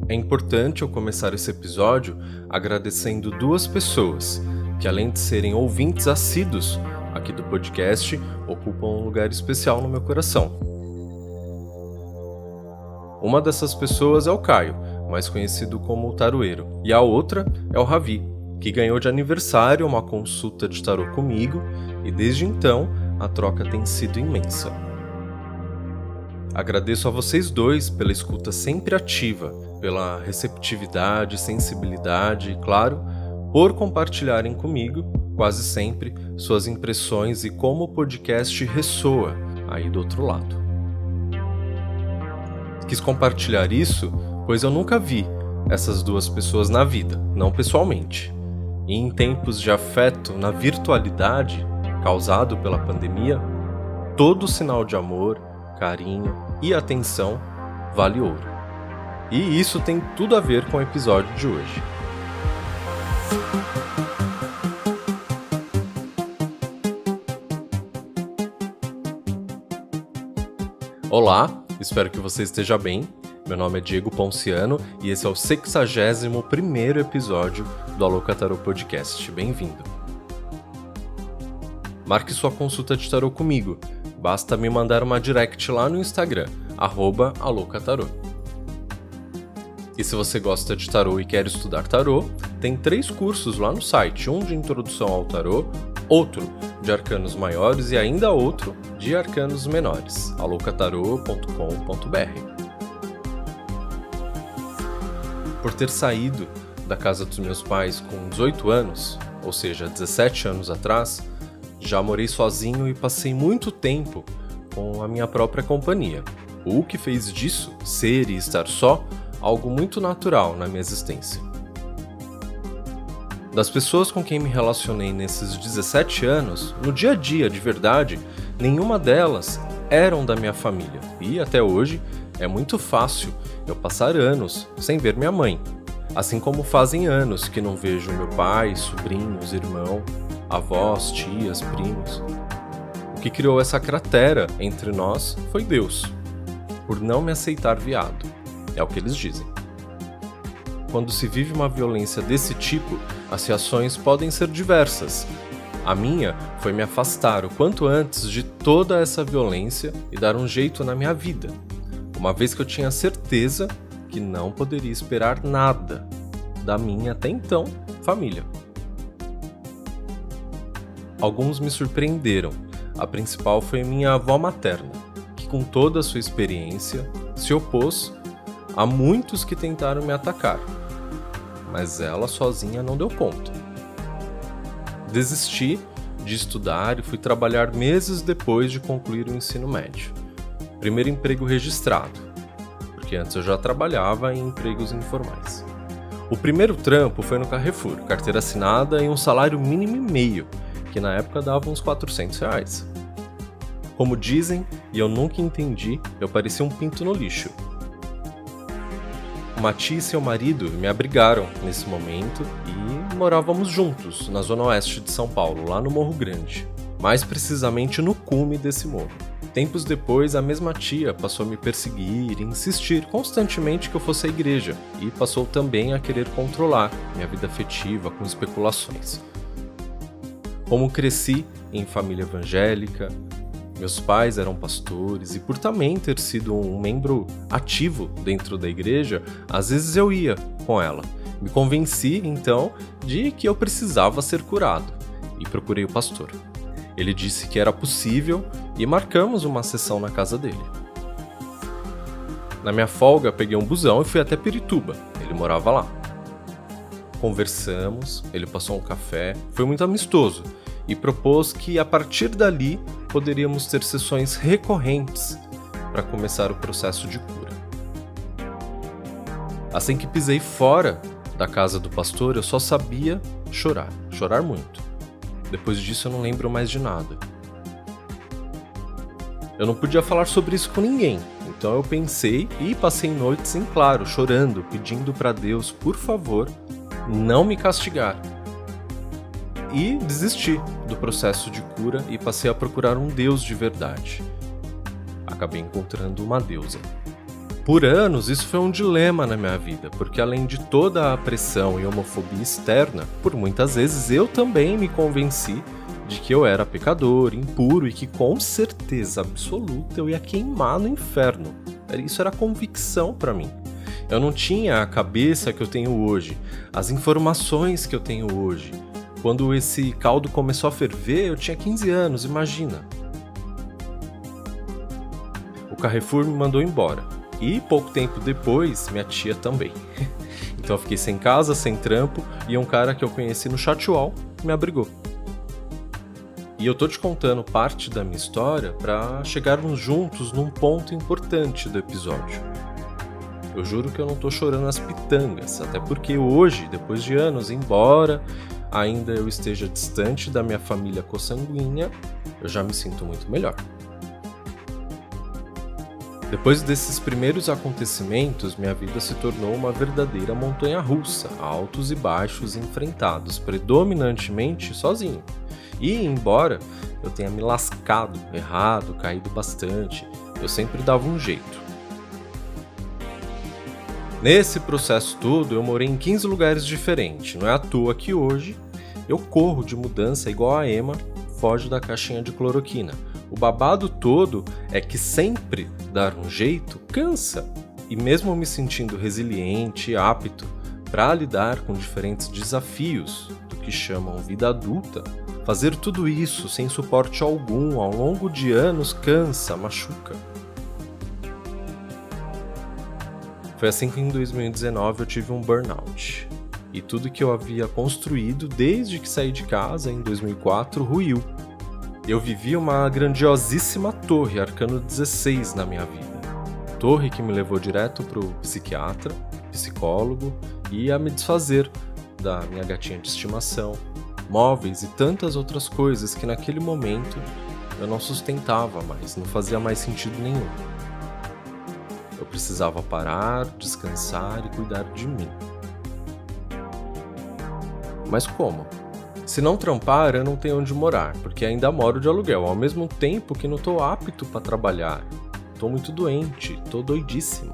É importante eu começar esse episódio agradecendo duas pessoas que, além de serem ouvintes assíduos aqui do podcast, ocupam um lugar especial no meu coração. Uma dessas pessoas é o Caio, mais conhecido como o Taroeiro, e a outra é o Ravi, que ganhou de aniversário uma consulta de tarô comigo e desde então a troca tem sido imensa. Agradeço a vocês dois pela escuta sempre ativa, pela receptividade, sensibilidade e, claro, por compartilharem comigo, quase sempre, suas impressões e como o podcast ressoa aí do outro lado. Quis compartilhar isso, pois eu nunca vi essas duas pessoas na vida, não pessoalmente. E em tempos de afeto na virtualidade, causado pela pandemia, todo sinal de amor, carinho e atenção vale ouro. E isso tem tudo a ver com o episódio de hoje. Olá, espero que você esteja bem. Meu nome é Diego Ponciano e esse é o 61º episódio do Aloca Tarô Podcast. Bem-vindo! Marque sua consulta de tarô comigo. Basta me mandar uma direct lá no Instagram, @alocatarô. E se você gosta de tarô e quer estudar tarô, tem 3 cursos lá no site, um de introdução ao tarô, outro de arcanos maiores e ainda outro de arcanos menores, alocatarô.com.br. Por ter saído da casa dos meus pais com 18 anos, ou seja, 17 anos atrás, já morei sozinho e passei muito tempo com a minha própria companhia, o que fez disso, ser e estar só, algo muito natural na minha existência. Das pessoas com quem me relacionei nesses 17 anos, no dia a dia de verdade, nenhuma delas eram da minha família, e até hoje é muito fácil eu passar anos sem ver minha mãe, assim como fazem anos que não vejo meu pai, sobrinhos, irmão, avós, tias, primos. O que criou essa cratera entre nós foi Deus, por não me aceitar viado, é o que eles dizem. Quando se vive uma violência desse tipo, as reações podem ser diversas. A minha foi me afastar o quanto antes de toda essa violência e dar um jeito na minha vida, uma vez que eu tinha certeza que não poderia esperar nada da minha, até então, família. Alguns me surpreenderam. A principal foi minha avó materna, que com toda a sua experiência se opôs a muitos que tentaram me atacar, mas ela sozinha não deu conta. Desisti de estudar e fui trabalhar meses depois de concluir o ensino médio. Primeiro emprego registrado, porque antes eu já trabalhava em empregos informais. O primeiro trampo foi no Carrefour, carteira assinada e um salário mínimo e meio, que na época dava uns R$400. Como dizem, e eu nunca entendi, eu parecia um pinto no lixo. Uma tia e seu marido me abrigaram nesse momento e morávamos juntos na zona oeste de São Paulo, lá no Morro Grande, mais precisamente no cume desse morro. Tempos depois, a mesma tia passou a me perseguir e insistir constantemente que eu fosse à igreja e passou também a querer controlar minha vida afetiva com especulações. Como cresci em família evangélica, meus pais eram pastores e por também ter sido um membro ativo dentro da igreja, às vezes eu ia com ela. Me convenci, então, de que eu precisava ser curado e procurei o pastor. Ele disse que era possível e marcamos uma sessão na casa dele. Na minha folga, peguei um busão e fui até Pirituba. Ele morava lá. Conversamos, ele passou um café, foi muito amistoso e propôs que a partir dali poderíamos ter sessões recorrentes para começar o processo de cura. Assim que pisei fora da casa do pastor, eu só sabia chorar muito. Depois disso eu não lembro mais de nada. Eu não podia falar sobre isso com ninguém, então eu pensei e passei noites em claro, chorando, pedindo para Deus, por favor, não me castigar. E desisti do processo de cura e passei a procurar um Deus de verdade. Acabei encontrando uma deusa. Por anos, isso foi um dilema na minha vida, porque além de toda a pressão e homofobia externa, por muitas vezes eu também me convenci de que eu era pecador, impuro e que com certeza absoluta eu ia queimar no inferno. Isso era convicção pra mim. Eu não tinha a cabeça que eu tenho hoje, as informações que eu tenho hoje. Quando esse caldo começou a ferver, eu tinha 15 anos, imagina. O Carrefour me mandou embora. E pouco tempo depois, minha tia também. Então eu fiquei sem casa, sem trampo, e um cara que eu conheci no chatwall me abrigou. E eu tô te contando parte da minha história para chegarmos juntos num ponto importante do episódio. Eu juro que eu não tô chorando as pitangas, até porque hoje, depois de anos, embora ainda eu esteja distante da minha família consanguínea, eu já me sinto muito melhor. Depois desses primeiros acontecimentos, minha vida se tornou uma verdadeira montanha-russa, altos e baixos enfrentados predominantemente sozinho. E, embora eu tenha me lascado, errado, caído bastante, eu sempre dava um jeito. Nesse processo todo, eu morei em 15 lugares diferentes. Não é à toa que hoje eu corro de mudança igual a Emma foge da caixinha de cloroquina. O babado todo é que sempre dar um jeito cansa. E mesmo me sentindo resiliente e apto para lidar com diferentes desafios do que chamam vida adulta, fazer tudo isso sem suporte algum ao longo de anos cansa, machuca. Foi assim que em 2019 eu tive um burnout. E tudo que eu havia construído desde que saí de casa em 2004 ruiu. Eu vivi uma grandiosíssima torre Arcano 16 na minha vida. Torre que me levou direto pro psiquiatra, psicólogo e a me desfazer da minha gatinha de estimação, móveis e tantas outras coisas que naquele momento eu não sustentava mais, não fazia mais sentido nenhum. Eu precisava parar, descansar e cuidar de mim. Mas como? Se não trampar, eu não tenho onde morar, porque ainda moro de aluguel, ao mesmo tempo que não tô apto para trabalhar. Tô muito doente, tô doidíssimo.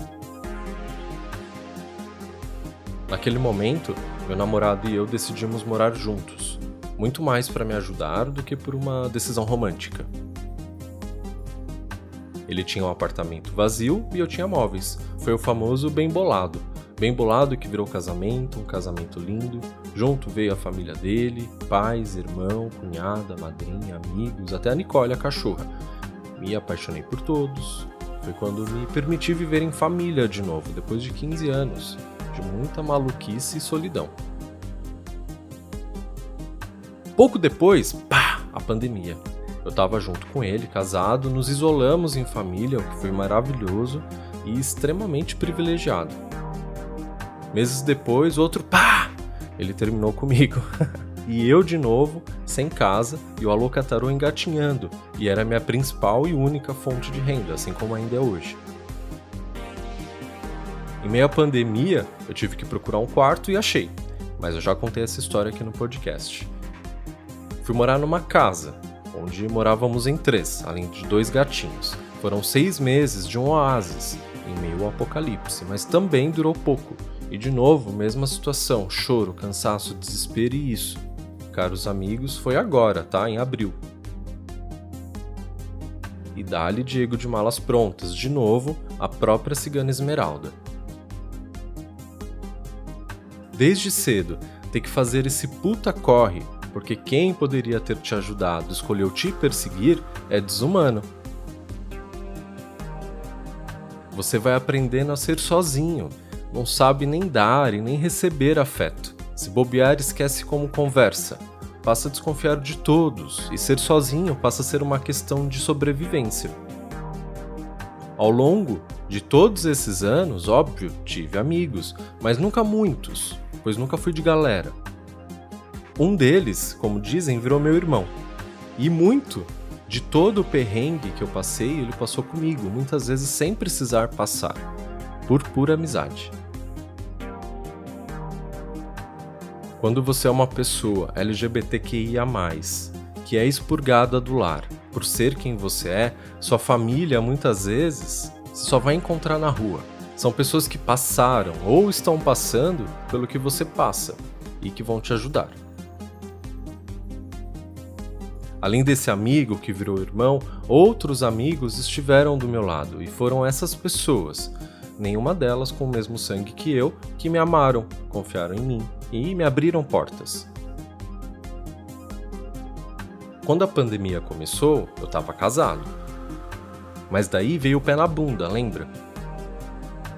Naquele momento, meu namorado e eu decidimos morar juntos, muito mais para me ajudar do que por uma decisão romântica. Ele tinha um apartamento vazio e eu tinha móveis. Foi o famoso bem bolado. Bem bolado que virou casamento, um casamento lindo. Junto veio a família dele, pais, irmão, cunhada, madrinha, amigos, até a Nicole, a cachorra. Me apaixonei por todos. Foi quando me permiti viver em família de novo, depois de 15 anos, de muita maluquice e solidão. Pouco depois, a pandemia. Eu tava junto com ele, casado, nos isolamos em família, o que foi maravilhoso e extremamente privilegiado. Meses depois, outro ele terminou comigo. E eu de novo, sem casa, e o alocatarô engatinhando, e era a minha principal e única fonte de renda, assim como ainda é hoje. Em meio à pandemia, eu tive que procurar um quarto e achei, mas eu já contei essa história aqui no podcast. Fui morar numa casa, onde morávamos em 3, além de 2 gatinhos. Foram 6 meses de um oásis, em meio ao apocalipse, mas também durou pouco. E de novo, mesma situação, choro, cansaço, desespero e isso. Caros amigos, foi agora, tá? Em abril. E dá-lhe Diego de malas prontas, de novo, a própria cigana Esmeralda. Desde cedo, ter que fazer esse puta corre, porque quem poderia ter te ajudado escolheu te perseguir, é desumano. Você vai aprendendo a ser sozinho, não sabe nem dar e nem receber afeto. Se bobear, esquece como conversa. Passa a desconfiar de todos, e ser sozinho passa a ser uma questão de sobrevivência. Ao longo de todos esses anos, óbvio, tive amigos, mas nunca muitos, pois nunca fui de galera. Um deles, como dizem, virou meu irmão. E muito de todo o perrengue que eu passei, ele passou comigo, muitas vezes sem precisar passar, por pura amizade. Quando você é uma pessoa LGBTQIA+, que é expurgada do lar, por ser quem você é, sua família muitas vezes você só vai encontrar na rua. São pessoas que passaram ou estão passando pelo que você passa e que vão te ajudar. Além desse amigo que virou irmão, outros amigos estiveram do meu lado e foram essas pessoas, nenhuma delas com o mesmo sangue que eu, que me amaram, confiaram em mim e me abriram portas. Quando a pandemia começou, eu estava casado. Mas daí veio o pé na bunda, lembra?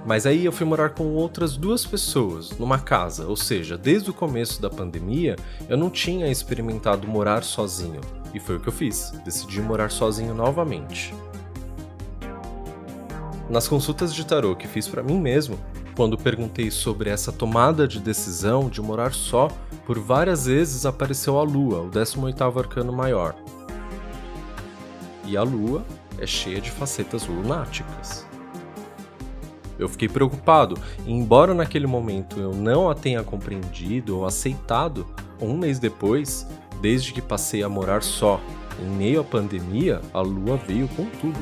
Mas aí eu fui morar com outras 2 pessoas, numa casa, ou seja, desde o começo da pandemia, eu não tinha experimentado morar sozinho. E foi o que eu fiz, decidi morar sozinho novamente. Nas consultas de tarô que fiz pra mim mesmo, quando perguntei sobre essa tomada de decisão de morar só, por várias vezes apareceu a Lua, o 18º arcano maior. E a Lua é cheia de facetas lunáticas. Eu fiquei preocupado, e embora naquele momento eu não a tenha compreendido ou aceitado, um mês depois, desde que passei a morar só, em meio à pandemia, a Lua veio com tudo.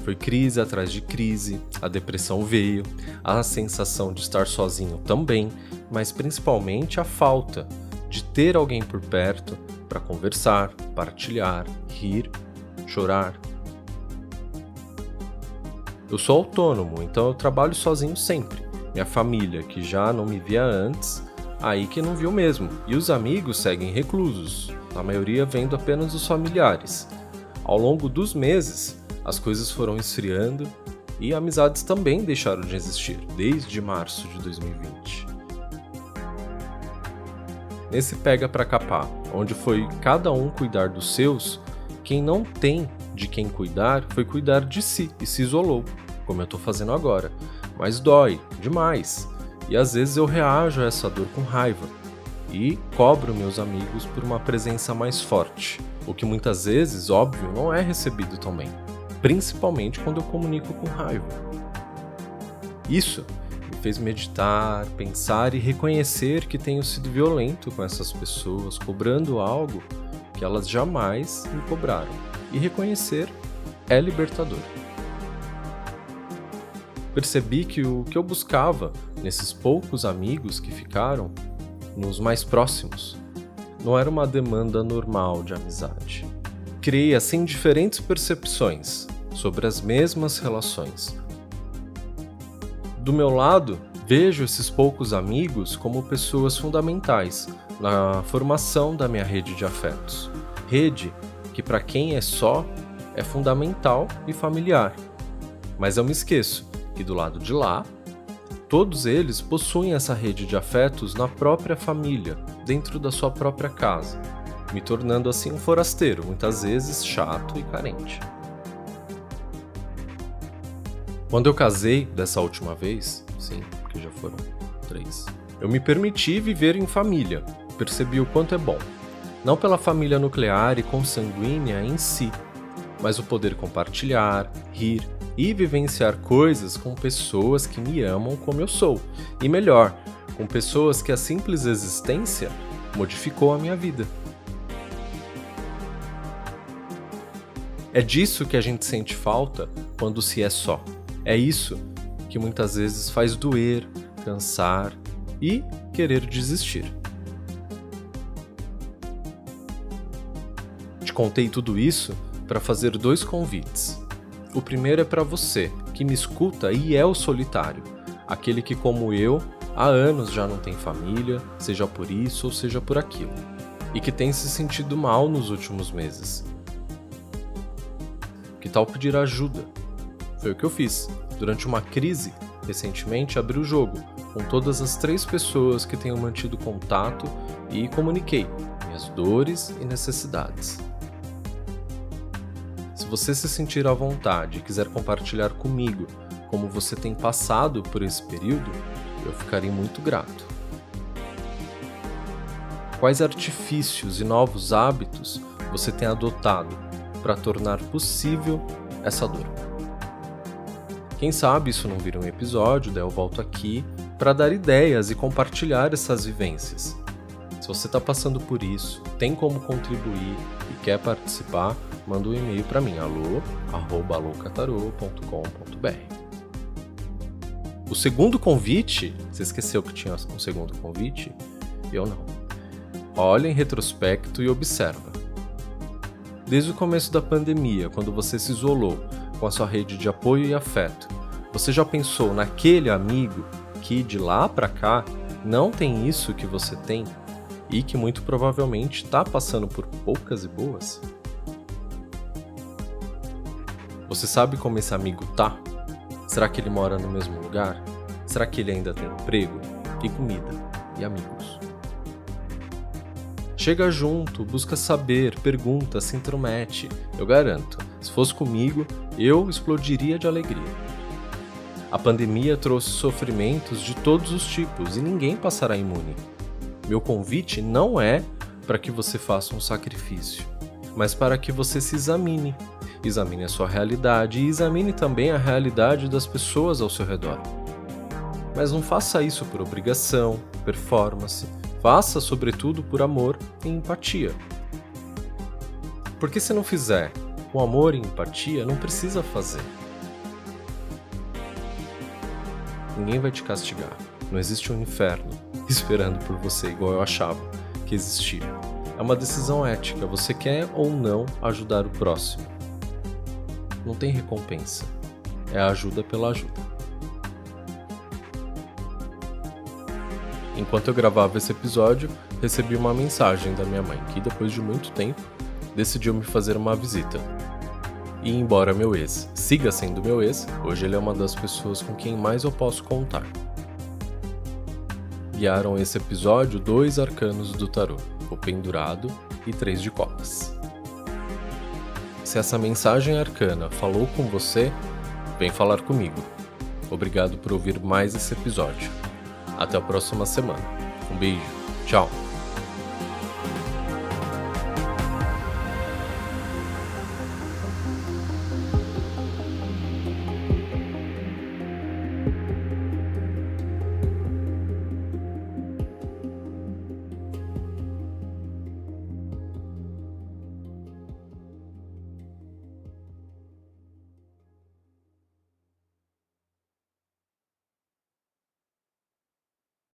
Foi crise atrás de crise, a depressão veio, a sensação de estar sozinho também, mas principalmente a falta de ter alguém por perto para conversar, partilhar, rir, chorar. Eu sou autônomo, então eu trabalho sozinho sempre. Minha família, que já não me via antes, aí que não viu mesmo. E os amigos seguem reclusos, a maioria vendo apenas os familiares. Ao longo dos meses, as coisas foram esfriando e amizades também deixaram de existir, desde março de 2020. Nesse pega pra capar, onde foi cada um cuidar dos seus, quem não tem de quem cuidar foi cuidar de si e se isolou, como eu tô fazendo agora. Mas dói demais, e às vezes eu reajo a essa dor com raiva e cobro meus amigos por uma presença mais forte, o que muitas vezes, óbvio, não é recebido tão bem, principalmente quando eu comunico com raiva. Isso me fez meditar, pensar e reconhecer que tenho sido violento com essas pessoas, cobrando algo que elas jamais me cobraram. E reconhecer é libertador. Percebi que o que eu buscava nesses poucos amigos que ficaram, nos mais próximos, não era uma demanda normal de amizade. Criei assim diferentes percepções sobre as mesmas relações. Do meu lado, vejo esses poucos amigos como pessoas fundamentais na formação da minha rede de afetos. Rede que para quem é só, é fundamental e familiar. Mas eu me esqueço que do lado de lá, todos eles possuem essa rede de afetos na própria família, dentro da sua própria casa, me tornando assim um forasteiro, muitas vezes chato e carente. Quando eu casei dessa última vez, sim, porque já foram 3, eu me permiti viver em família, percebi o quanto é bom. Não pela família nuclear e consanguínea em si, mas o poder compartilhar, rir e vivenciar coisas com pessoas que me amam como eu sou. E melhor, com pessoas que a simples existência modificou a minha vida. É disso que a gente sente falta quando se é só. É isso que muitas vezes faz doer, cansar e querer desistir. Contei tudo isso para fazer 2 convites. O primeiro é para você, que me escuta e é o solitário, aquele que, como eu, há anos já não tem família, seja por isso ou seja por aquilo, e que tem se sentido mal nos últimos meses. Que tal pedir ajuda? Foi o que eu fiz. Durante uma crise, recentemente abri o jogo, com todas as 3 pessoas que tenho mantido contato e comuniquei minhas dores e necessidades. Se você se sentir à vontade e quiser compartilhar comigo como você tem passado por esse período, eu ficarei muito grato. Quais artifícios e novos hábitos você tem adotado para tornar possível essa dor? Quem sabe isso não vira um episódio, daí eu volto aqui para dar ideias e compartilhar essas vivências. Se Se você está passando por isso, tem como contribuir e quer participar, manda um e-mail para mim, alô@alôcatarô.com.br. O segundo convite, você esqueceu que tinha um segundo convite? Eu não. Olha em retrospecto e observa. Desde o começo da pandemia, quando você se isolou com a sua rede de apoio e afeto, você já pensou naquele amigo que de lá para cá não tem isso que você tem e que muito provavelmente está passando por poucas e boas? Você sabe como esse amigo tá? Será que ele mora no mesmo lugar? Será que ele ainda tem emprego? E comida? E amigos? Chega junto, busca saber, pergunta, se intromete. Eu garanto, se fosse comigo, eu explodiria de alegria. A pandemia trouxe sofrimentos de todos os tipos e ninguém passará imune. Meu convite não é para que você faça um sacrifício, mas para que você se examine. Examine a sua realidade e examine também a realidade das pessoas ao seu redor. Mas não faça isso por obrigação, performance. Faça, sobretudo, por amor e empatia. Porque se não fizer com amor e empatia, não precisa fazer. Ninguém vai te castigar. Não existe um inferno esperando por você igual eu achava que existia. É uma decisão ética. Você quer ou não ajudar o próximo. Não tem recompensa. É a ajuda pela ajuda. Enquanto eu gravava esse episódio, recebi uma mensagem da minha mãe, que depois de muito tempo, decidiu me fazer uma visita. E embora meu ex siga sendo meu ex, hoje ele é uma das pessoas com quem mais eu posso contar. Guiaram esse episódio 2 arcanos do tarô, o pendurado e 3 de copas. Se essa mensagem arcana falou com você, vem falar comigo. Obrigado por ouvir mais esse episódio. Até a próxima semana. Um beijo. Tchau.